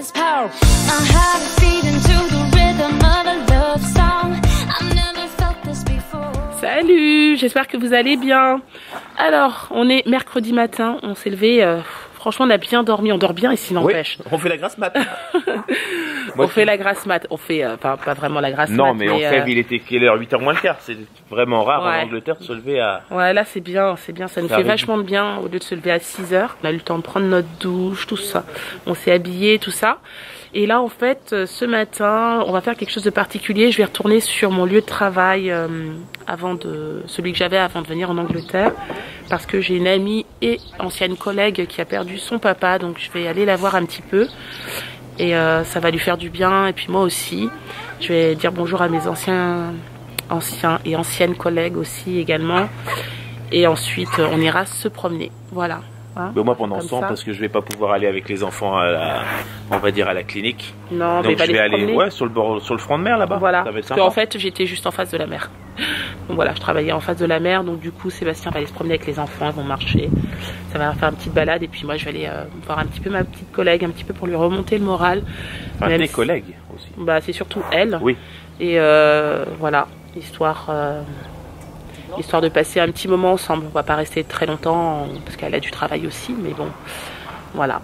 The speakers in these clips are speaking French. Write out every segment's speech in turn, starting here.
his power. My heart is beating to the rhythm of a love song. I've never felt this before. Salut, j'espère que vous allez bien. Alors, on est mercredi matin, on s'est levé, franchement on a bien dormi, on dort bien ici n'empêche. Oui, on fait la grasse mat. On fait la grasse mat, on fait, pas vraiment la grasse mat. Non mais on fait, il était quelle heure, 8h moins le quart, c'est vraiment rare en Angleterre de se lever à... Ouais là c'est bien, ça nous fait vachement de bien au lieu de se lever à 6h. On a eu le temps de prendre notre douche, tout ça, on s'est habillé, tout ça. Et là en fait ce matin on va faire quelque chose de particulier, je vais retourner sur mon lieu de travail celui que j'avais avant de venir en Angleterre parce que j'ai une amie et ancienne collègue qui a perdu son papa, donc je vais aller la voir un petit peu et ça va lui faire du bien et puis moi aussi. Je vais dire bonjour à mes anciens et anciennes collègues aussi également et ensuite on ira se promener, voilà. Hein, moi pendant ce temps, parce que je vais pas pouvoir aller avec les enfants on va dire à la clinique. Non, donc je vais aller sur le front de mer là-bas. Voilà, parce qu'en fait j'étais juste en face de la mer. Donc voilà, je travaillais en face de la mer, donc du coup Sébastien va aller se promener avec les enfants, ils vont marcher. Ça va faire une petite balade et puis moi je vais aller voir un petit peu ma petite collègue, un petit peu pour lui remonter le moral. Enfin, tes collègues aussi. Bah c'est surtout elle. Oui. Et voilà, histoire de passer un petit moment ensemble. On va pas rester très longtemps parce qu'elle a du travail aussi, mais bon, voilà.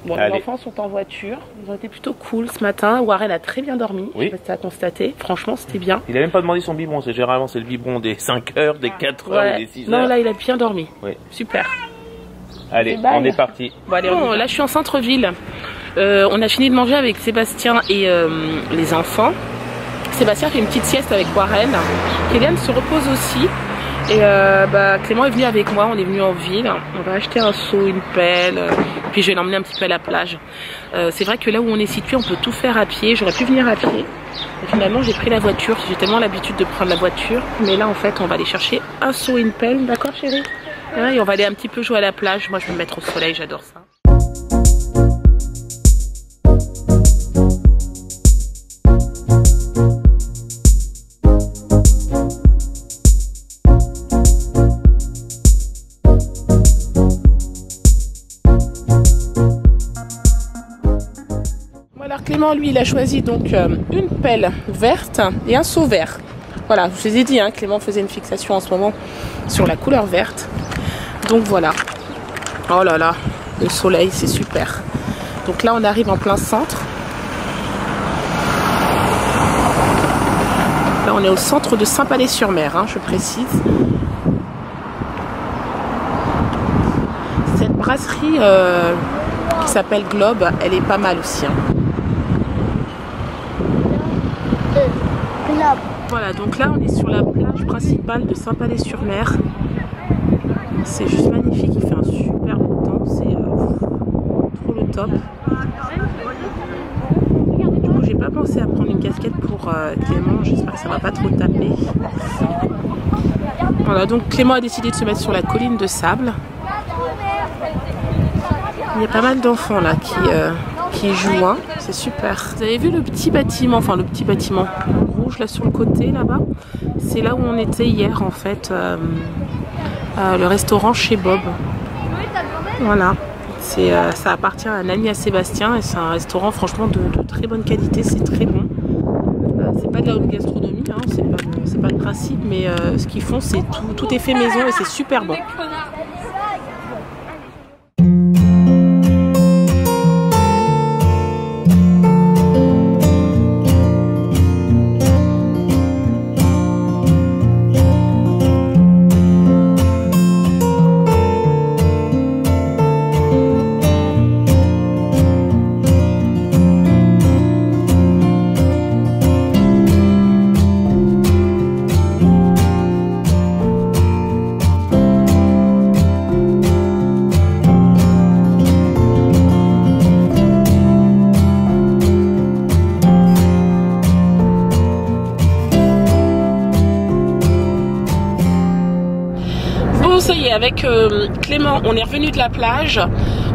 Bon, les enfants sont en voiture, ils ont été plutôt cool ce matin. Warren a très bien dormi, je sais pas si tu as constaté, franchement c'était bien. Il a même pas demandé son biberon, généralement c'est le biberon des 5 heures, des 4 heures ou des 6 heures. Non là il a bien dormi, super. Allez, on est parti. Bon, allez, là je suis en centre-ville, on a fini de manger avec Sébastien et les enfants. Sébastien fait une petite sieste avec Warren, Kélian se repose aussi et Clément est venu avec moi, on est venu en ville, on va acheter un seau, une pelle, puis je vais l'emmener un petit peu à la plage. C'est vrai que là où on est situé on peut tout faire à pied, j'aurais pu venir à pied, et finalement j'ai pris la voiture, j'ai tellement l'habitude de prendre la voiture, mais là en fait on va aller chercher un seau et une pelle, d'accord chérie? Et on va aller un petit peu jouer à la plage, moi je vais me mettre au soleil, j'adore ça. Clément lui il a choisi donc une pelle verte et un seau vert. Voilà, je vous ai dit, hein, Clément faisait une fixation en ce moment sur la couleur verte. Donc voilà. Oh là là, le soleil c'est super. Donc là on arrive en plein centre. Là on est au centre de Saint-Palais-sur-Mer, hein, je précise. Cette brasserie qui s'appelle Globe, elle est pas mal aussi. Hein. Voilà, donc là on est sur la plage principale de Saint-Palais-sur-Mer. C'est juste magnifique, il fait un super beau temps, c'est trop le top. Du coup j'ai pas pensé à prendre une casquette pour Clément, j'espère que ça va pas trop taper. Voilà, donc Clément a décidé de se mettre sur la colline de sable. Il y a pas mal d'enfants là qui jouent, hein. C'est super. Vous avez vu le petit bâtiment, enfin le petit bâtiment rouge là sur le côté là-bas, c'est là où on était hier en fait, le restaurant chez Bob. Voilà, ça appartient à un ami à Sébastien et c'est un restaurant franchement de très bonne qualité, c'est très bon. C'est pas de la haute gastronomie, hein, c'est pas le principe, mais ce qu'ils font c'est tout est fait maison et c'est super bon. Ça y est, avec Clément, on est revenu de la plage.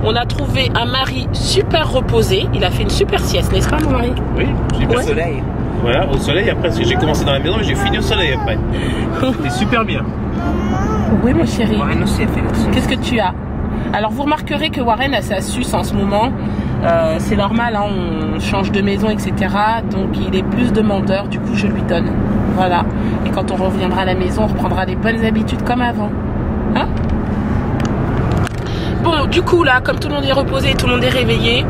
On a trouvé un mari super reposé. Il a fait une super sieste, n'est-ce pas mon mari? Oui, j'ai vu le soleil. Voilà, au soleil après, parce que j'ai commencé dans la maison, mais j'ai fini au soleil après. C'était super bien. Oui, mon chéri. Warren aussi a fait la sieste. Qu'est-ce que tu as? Alors, vous remarquerez que Warren a sa suce en ce moment. C'est normal, hein, on change de maison, etc. Donc il est plus demandeur, du coup je lui donne. Voilà. Et quand on reviendra à la maison, on reprendra les bonnes habitudes comme avant. Hein? Bon, du coup là, comme tout le monde est reposé, tout le monde est réveillé,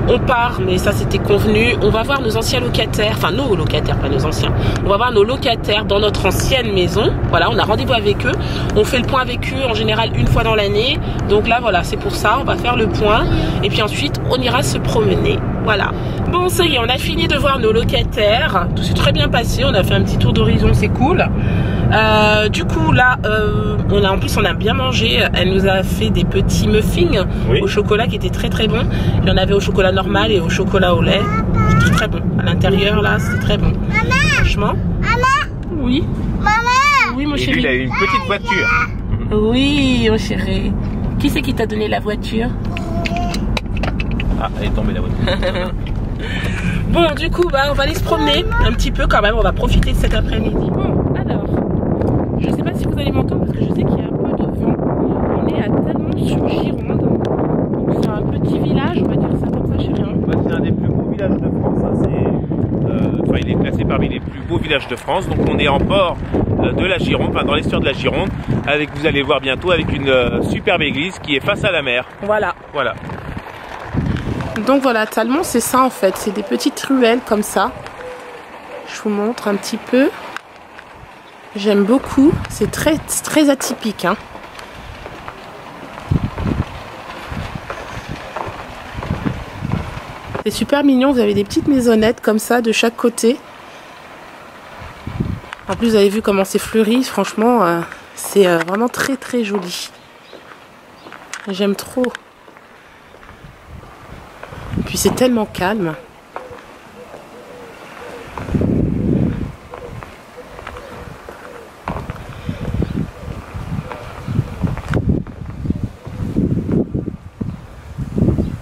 on part, mais ça c'était convenu. On va voir nos anciens locataires, enfin nos locataires, pas nos anciens. On va voir nos locataires dans notre ancienne maison. Voilà, on a rendez-vous avec eux. On fait le point avec eux en général une fois dans l'année. Donc là, voilà, c'est pour ça, on va faire le point. Et puis ensuite, on ira se promener. Voilà. Bon, ça y est, on a fini de voir nos locataires. Tout s'est très bien passé. On a fait un petit tour d'horizon, c'est cool. Du coup, là, en plus, on a bien mangé. Elle nous a fait des petits muffins au chocolat qui étaient très très bons. Il y en avait au chocolat normal et au chocolat au lait. C'était très bon. À l'intérieur, là, c'était très bon. Maman. Franchement. Maman. Oui. Maman. Oui, mon Et chéri. lui, il a eu une petite voiture. Oui, mon chéri. Qui c'est qui t'a donné la voiture? Ah, elle est tombée la voiture. Bon, du coup, bah, on va aller se promener un petit peu quand même. On va profiter de cet après-midi. Bon, alors, je sais pas si vous allez m'entendre parce que je sais qu'il y a un peu de vent. On est à Talmont-sur-Gironde. Donc, c'est un petit village, on va dire ça comme ça, chéri. Bah, c'est un des plus beaux villages de France. Hein. Enfin, il est classé parmi les plus beaux villages de France. Donc, on est en port de la Gironde, enfin dans l'estuaire de la Gironde. Vous allez voir bientôt, avec une superbe église qui est face à la mer. Voilà. Voilà. Donc voilà, Talmont, c'est ça en fait. C'est des petites ruelles comme ça. Je vous montre un petit peu. J'aime beaucoup. C'est très atypique. Hein. C'est super mignon. Vous avez des petites maisonnettes comme ça de chaque côté. En plus, vous avez vu comment c'est fleuri. Franchement, c'est vraiment très joli. J'aime trop. Et puis c'est tellement calme.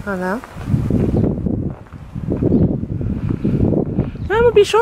Voilà. Ah mon bichon.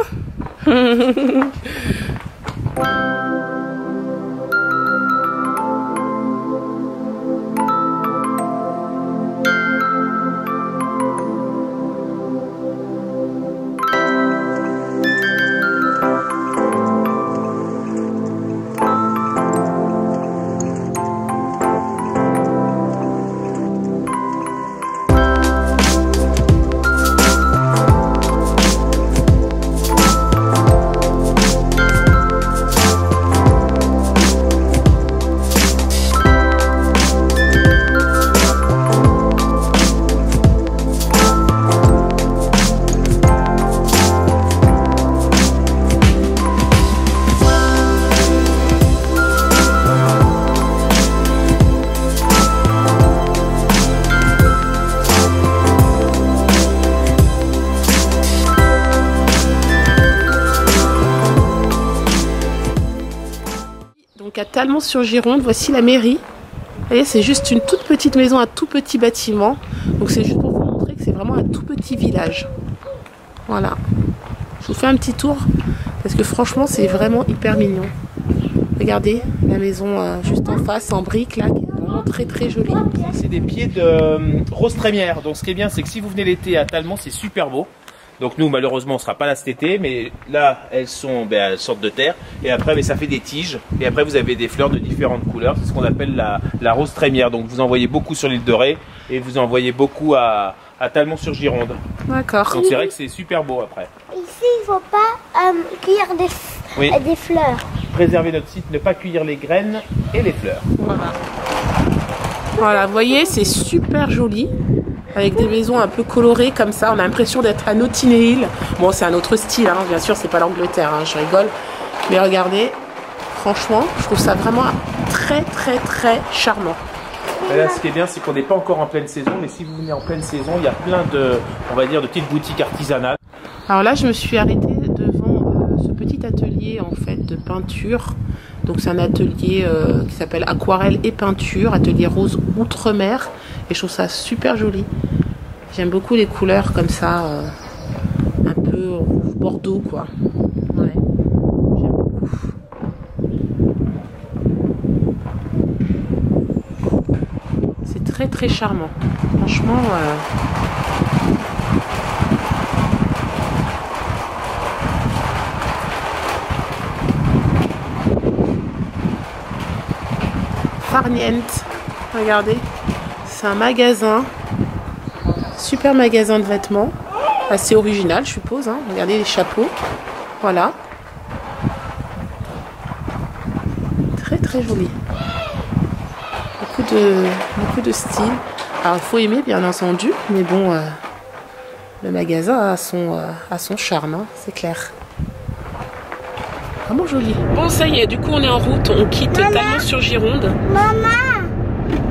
Donc à Talmont-sur-Gironde, voici la mairie. Vous voyez, c'est juste une toute petite maison, un tout petit bâtiment. Donc c'est juste pour vous montrer que c'est vraiment un tout petit village. Voilà. Je vous fais un petit tour parce que franchement c'est vraiment hyper mignon. Regardez la maison juste en face en briques là, qui est vraiment très jolie. C'est des pieds de rose trémière. Donc ce qui est bien, c'est que si vous venez l'été à Talmont, c'est super beau. Donc nous, malheureusement, on ne sera pas là cet été, mais là, elles sortent de terre. Et après, ça fait des tiges. Et après, vous avez des fleurs de différentes couleurs. C'est ce qu'on appelle la rose trémière. Donc vous en voyez beaucoup sur l'île de Ré et vous en voyez beaucoup à Talmont-sur-Gironde. D'accord. Donc c'est vrai que c'est super beau après. Ici, il ne faut pas cueillir des fleurs. Préserver notre site, ne pas cueillir les graines et les fleurs. Voilà. Voilà, vous voyez, c'est super joli. Avec des maisons un peu colorées comme ça, on a l'impression d'être à Notting Hill. Bon, c'est un autre style, hein. Bien sûr, c'est pas l'Angleterre, hein, je rigole. Mais regardez, franchement, je trouve ça vraiment très charmant. Et là, ce qui est bien, c'est qu'on n'est pas encore en pleine saison, mais si vous venez en pleine saison, il y a plein de, on va dire, de petites boutiques artisanales. Alors là, je me suis arrêtée devant ce petit atelier en fait de peinture. Donc c'est un atelier qui s'appelle Aquarelle et Peinture, atelier rose Outre-mer. Et je trouve ça super joli. J'aime beaucoup les couleurs comme ça, un peu rouge bordeaux quoi. Ouais, j'aime beaucoup. C'est très charmant. Franchement, Farniente. Regardez, c'est un magasin, super magasin de vêtements, assez original je suppose, hein. Regardez les chapeaux, voilà. Très très joli. Beaucoup de style. Alors il faut aimer bien entendu, mais bon, le magasin a son charme, hein, c'est clair. Vraiment joli. Bon ça y est, du coup on est en route, on quitte Talmont sur Gironde. Maman,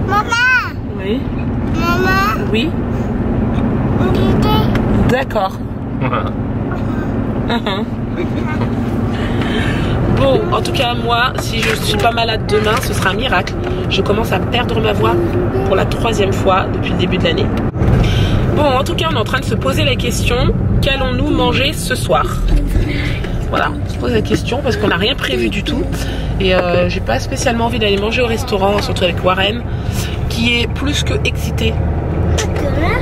maman, Oui. maman, Oui. on dit D'accord. Bon, en tout cas, moi, si je suis pas malade demain, ce sera un miracle. Je commence à perdre ma voix pour la 3e fois depuis le début de l'année. Bon, en tout cas, on est en train de se poser la question, qu'allons-nous manger ce soir? Voilà, on se pose la question parce qu'on n'a rien prévu du tout. Et j'ai pas spécialement envie d'aller manger au restaurant, surtout avec Warren, qui est plus que excité.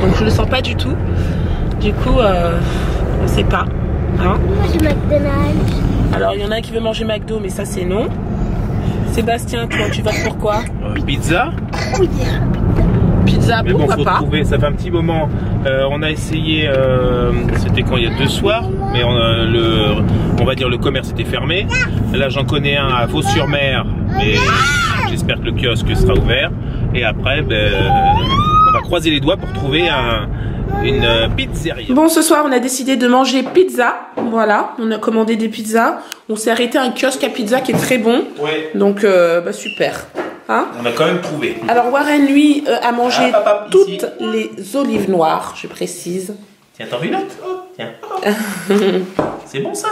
Donc je le sens pas du tout. Du coup, on sait pas. Hein? Moi, je McDonald's. Alors il y en a un qui veut manger McDo, mais ça c'est non. Sébastien, toi tu vas pour quoi? Pizza. Pizza, Mais bon, pourquoi faut pas? trouver, ça fait un petit moment. On a essayé, c'était quand, il y a 2 soirs, mais on va dire le commerce était fermé. Là j'en connais un à Vaux-sur-Mer, mais j'espère que le kiosque sera ouvert. Et après, on va croiser les doigts pour trouver une pizzeria. Bon, ce soir on a décidé de manger pizza. Voilà, on a commandé des pizzas. On s'est arrêté à un kiosque à pizza qui est très bon. Ouais. Donc super. Hein? On a quand même trouvé. Alors Warren lui a mangé papa, toutes ici. les olives noires, je précise. Tiens, t'en veux une autre? Tiens. C'est bon ça?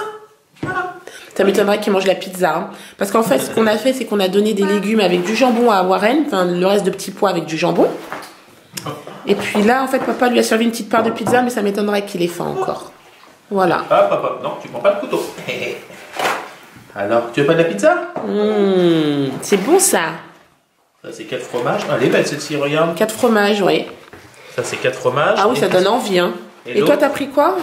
Ça m'étonnerait qu'il mange la pizza. Hein. Parce qu'en fait, ce qu'on a fait, c'est qu'on a donné des légumes avec du jambon à Warren. Enfin, le reste de petits pois avec du jambon. Et puis là, en fait, papa lui a servi une petite part de pizza, mais ça m'étonnerait qu'il ait faim encore. Voilà. Ah, papa, non, tu prends pas le couteau. Alors, tu veux pas de la pizza? C'est bon ça. Ça, c'est 4 fromages. Ah, elle est belle celle-ci, regarde. 4 fromages, oui. Ça, c'est 4 fromages. Ah oui, ça donne envie. Hein. Et toi, t'as pris quoi?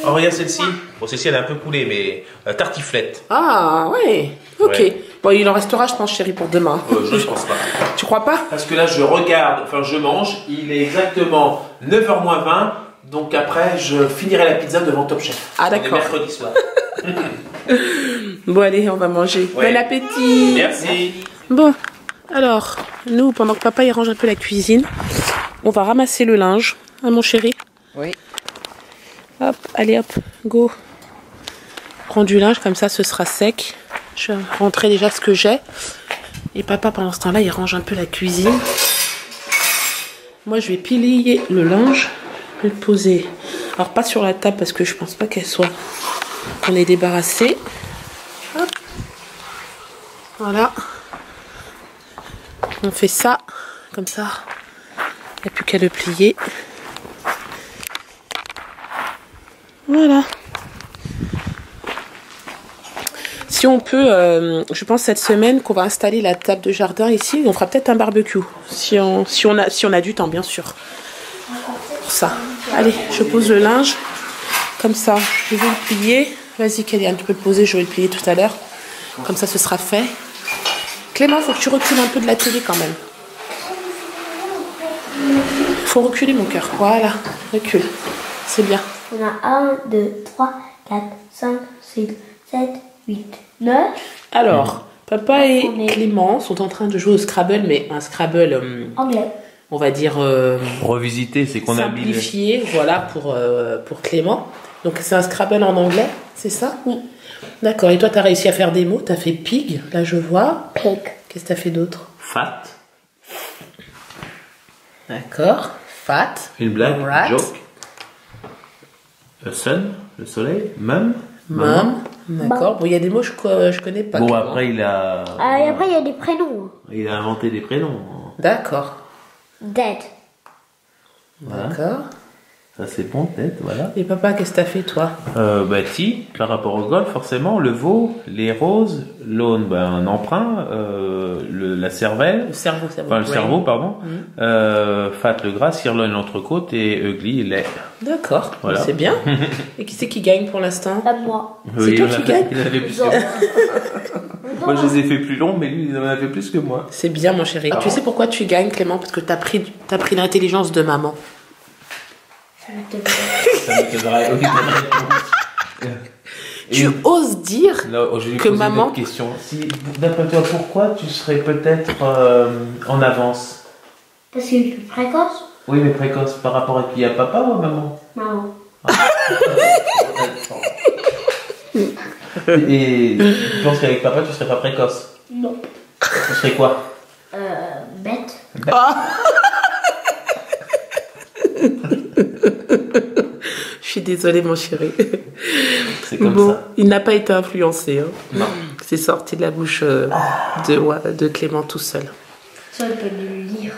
Oh, regarde celle-ci. Bon, celle-ci, elle est un peu coulée, mais tartiflette. Ah, ouais. Ok. Ouais. Bon, il en restera, je pense, chérie, pour demain. Je pense pas. Tu crois pas? Parce que là, je regarde, enfin, je mange. Il est exactement 9h moins 20. Donc après, je finirai la pizza devant Top Chef. Ah, On est d'accord. mercredi soir. Bon, allez, on va manger. Ouais. Bon appétit. Merci. Bon, alors, nous, pendant que papa il range un peu la cuisine, on va ramasser le linge. Hein, mon chéri? Oui. Hop, allez, hop, go. Prends du linge, comme ça, ce sera sec. Je vais rentrer déjà ce que j'ai. Et papa, pendant ce temps-là, il range un peu la cuisine. Moi, je vais plier le linge. Je vais le poser. Alors, pas sur la table, parce que je pense pas qu'elle soit... qu'on ait débarrassé. Hop. Voilà. On fait ça, comme ça. Il n'y a plus qu'à le plier. Voilà. Si on peut, je pense cette semaine qu'on va installer la table de jardin ici. On fera peut-être un barbecue. Si on a du temps, bien sûr. Pour ça. Allez, je pose le linge. Comme ça, je vais le plier. Vas-y, Kéliane, tu peux le poser. Je vais le plier tout à l'heure. Comme ça, ce sera fait. Clément, faut que tu recules un peu de la télé quand même. Faut reculer, mon cœur. Voilà, recule. C'est bien. On a 1, 2, 3, 4, 5, 6, 7, 8, 9. Alors, papa et On est- Clément sont en train de jouer au Scrabble, mais un Scrabble, Anglais. on va dire Revisiter, c'est qu'on a mis. simplifié, voilà, pour Clément. Donc c'est un Scrabble en anglais, c'est ça? Oui. D'accord, et toi, tu as réussi à faire des mots, tu as fait pig, là je vois. Pig. Qu'est-ce que tu as fait d'autre? Fat. D'accord, fat. Une blague. Rat. Joke. Sun, le soleil. Mum. Mum. D'accord, bon, il y a des mots que je connais pas. Bon, Clément. après, il a Et après, il y a des prénoms. inventé des prénoms. D'accord, Dead. Voilà. d'accord. Ça c'est bon peut-être, voilà. Et papa, qu'est-ce que t'as fait toi? Ti, par rapport au golf forcément, le veau, les roses, l'aune, un emprunt, la cervelle. Le cerveau. Enfin le cerveau, pardon. Fat le gras, sirloin l'entrecôte et ugly lait. D'accord, Voilà. c'est bien. Et qui c'est qui gagne pour l'instant? Moi. C'est toi qui gagne? Il en avait plus que moi. Moi je les ai fait plus longs, mais lui il en avait plus que moi. C'est bien mon chéri. Tu sais pourquoi tu gagnes Clément? Parce que t'as pris l'intelligence de maman. Ça me donnerait aucune réponse. Tu oses dire Non, je vais lui que poser maman... une autre question. Si, d'après toi, pourquoi tu serais peut-être en avance? Parce qu'il est plus précoce. Oui, mais précoce par rapport à qui? À papa ou à maman? Maman. Et tu penses qu'avec papa, tu serais pas précoce? Non. Tu serais quoi? Bête. Je suis désolée mon chéri. C'est comme Bon, ça. il n'a pas été influencé. Hein. Non. C'est sorti de la bouche de Clément tout seul. Ça, il peut lui lire.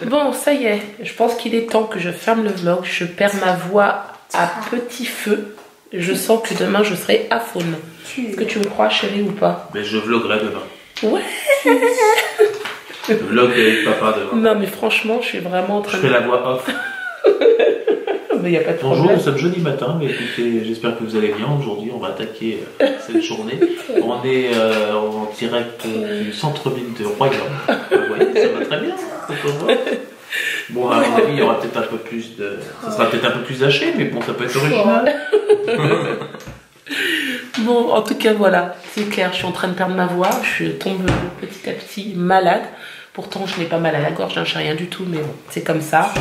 Bon, ça y est. Je pense qu'il est temps que je ferme le vlog. Je perds ma voix à petit feu. Je sens que demain, je serai à faune. Est-ce que tu me crois, chérie, ou pas? Mais je vloguerai demain. Ouais. Je vlog avec papa demain. Non, mais franchement, je suis vraiment en train Je fais la voix off. Mais il n'y a pas de Bonjour, problème. nous sommes jeudi matin, mais écoutez, j'espère que vous allez bien. Aujourd'hui, on va attaquer cette journée. On est en direct du centre-ville de Royan. Vous voyez, ça va très bien. Bon, à mon avis, il y aura peut-être un peu plus de... Ça sera peut-être un peu plus haché, mais bon, ça peut être original. Bon, en tout cas, voilà. C'est clair, je suis en train de perdre ma voix. Je tombe petit à petit malade. Pourtant, je n'ai pas mal à la gorge, je n'ai rien du tout, mais bon, c'est comme ça.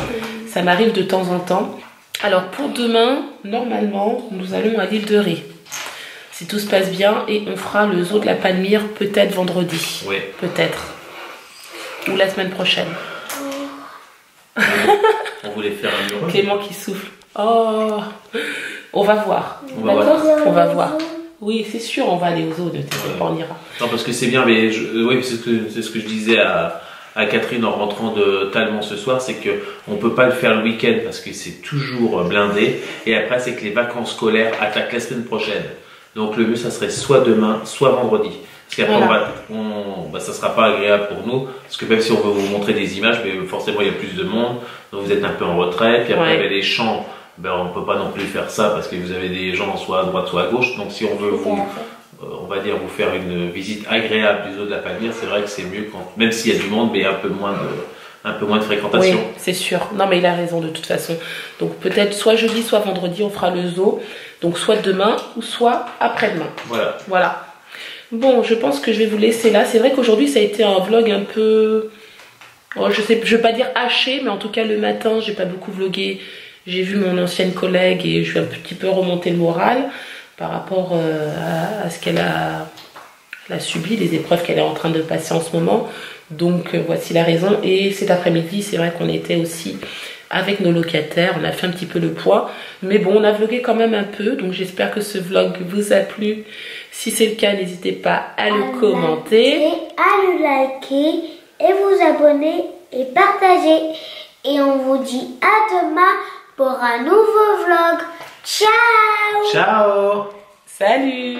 Ça m'arrive de temps en temps. Alors, pour demain, normalement, nous allons à l'île de Ré. Si tout se passe bien, et on fera le zoo de la Palmyre peut-être vendredi. Oui. Peut-être. Ou la semaine prochaine. On voulait faire un mur. Clément qui souffle. Oh, on va voir. On va D'accord? voir. On va voir. Oui, c'est sûr, on va aller au zoo, ne t'inquiète pas, on ira. Non, parce que c'est bien, mais oui, c'est ce que je disais à Catherine en rentrant de Talmont ce soir, c'est que on peut pas le faire le week-end parce que c'est toujours blindé. Et après, c'est que les vacances scolaires attaquent la semaine prochaine. Donc le mieux, ça serait soit demain, soit vendredi. Parce qu'après, Voilà. ça sera pas agréable pour nous, parce que même si on veut vous montrer des images, mais forcément il y a plus de monde, donc vous êtes un peu en retrait. Puis après, Ouais. les champs, on peut pas non plus faire ça parce que vous avez des gens soit à droite, soit à gauche. Donc si on veut on va dire vous faire une visite agréable du zoo de la Palmyre, c'est vrai que c'est mieux même s'il y a du monde, mais un peu moins de fréquentation. Oui, c'est sûr. Non, mais il a raison de toute façon. Donc peut-être soit jeudi, soit vendredi, on fera le zoo. Donc soit demain, ou soit après-demain. Voilà. Voilà. Bon, je pense que je vais vous laisser là. C'est vrai qu'aujourd'hui, ça a été un vlog un peu... Oh, je vais pas dire haché, mais en tout cas, le matin, j'ai pas beaucoup vlogué. J'ai vu mon ancienne collègue et je vais un petit peu remonter le moral par rapport à ce qu'elle a subi, les épreuves qu'elle est en train de passer en ce moment. Donc, voici la raison. Et cet après-midi, c'est vrai qu'on était aussi avec nos locataires. On a fait un petit peu le point. Mais bon, on a vlogué quand même un peu. Donc, j'espère que ce vlog vous a plu. Si c'est le cas, n'hésitez pas à le commenter. À le liker et vous abonner et partager. Et on vous dit à demain pour un nouveau vlog. Ciao! Ciao! Salut!